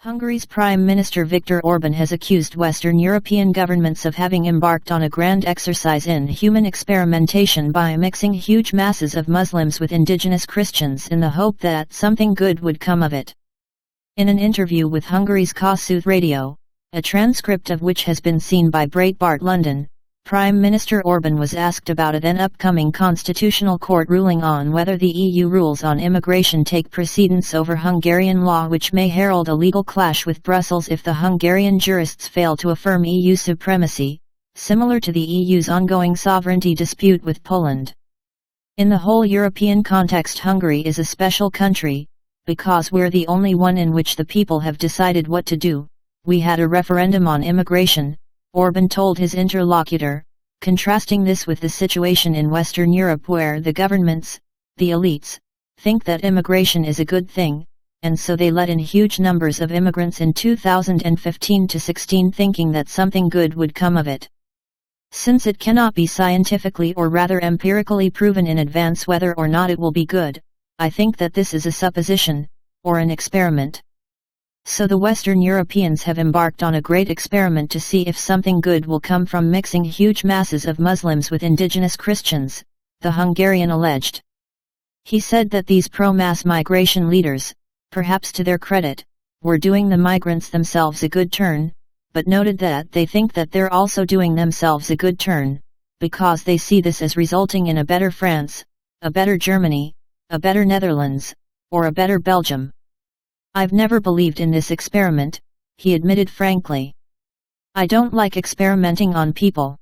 Hungary's Prime Minister Viktor Orbán has accused Western European governments of having embarked on a grand exercise in human experimentation by mixing huge masses of Muslims with indigenous Christians in the hope that something good would come of it. In an interview with Hungary's Kossuth radio, a transcript of which has been seen by Breitbart London, Prime Minister Orbán was asked about an upcoming constitutional court ruling on whether the EU rules on immigration take precedence over Hungarian law, which may herald a legal clash with Brussels if the Hungarian jurists fail to affirm EU supremacy, similar to the EU's ongoing sovereignty dispute with Poland. In the whole European context, Hungary is a special country, because we're the only one in which the people have decided what to do. We had a referendum on immigration, Orban told his interlocutor, contrasting this with the situation in Western Europe where the governments, the elites, think that immigration is a good thing, and so they let in huge numbers of immigrants in 2015-16 thinking that something good would come of it. Since it cannot be scientifically or rather empirically proven in advance whether or not it will be good, I think that this is a supposition, or an experiment. So the Western Europeans have embarked on a great experiment to see if something good will come from mixing huge masses of Muslims with indigenous Christians, the Hungarian alleged. He said that these pro-mass migration leaders, perhaps to their credit, were doing the migrants themselves a good turn, but noted that they think that they're also doing themselves a good turn, because they see this as resulting in a better France, a better Germany, a better Netherlands, or a better Belgium. I've never believed in this experiment, he admitted frankly. I don't like experimenting on people.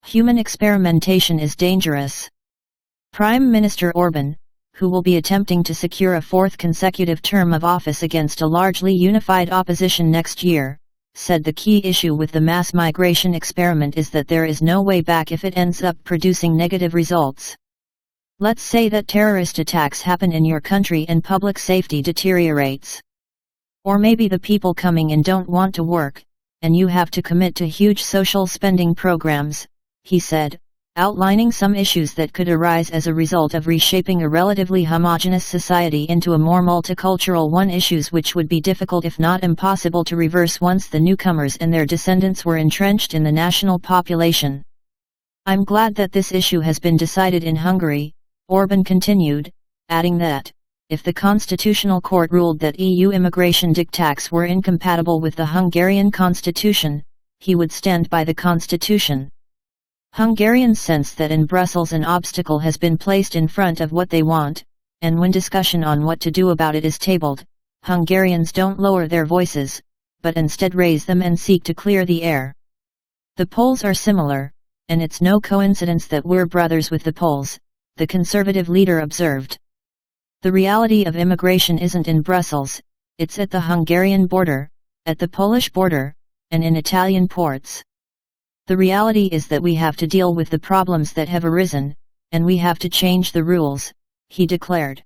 Human experimentation is dangerous. Prime Minister Orbán, who will be attempting to secure a fourth consecutive term of office against a largely unified opposition next year, said the key issue with the mass migration experiment is that there is no way back if it ends up producing negative results. Let's say that terrorist attacks happen in your country and public safety deteriorates. Or maybe the people coming in don't want to work, and you have to commit to huge social spending programs, he said, outlining some issues that could arise as a result of reshaping a relatively homogeneous society into a more multicultural one, issues which would be difficult if not impossible to reverse once the newcomers and their descendants were entrenched in the national population. I'm glad that this issue has been decided in Hungary, Orbán continued, adding that, if the Constitutional Court ruled that EU immigration diktats were incompatible with the Hungarian constitution, he would stand by the constitution. Hungarians sense that in Brussels an obstacle has been placed in front of what they want, and when discussion on what to do about it is tabled, Hungarians don't lower their voices, but instead raise them and seek to clear the air. The Poles are similar, and it's no coincidence that we're brothers with the Poles, the conservative leader observed. The reality of immigration isn't in Brussels, it's at the Hungarian border, at the Polish border, and in Italian ports. The reality is that we have to deal with the problems that have arisen, and we have to change the rules, he declared.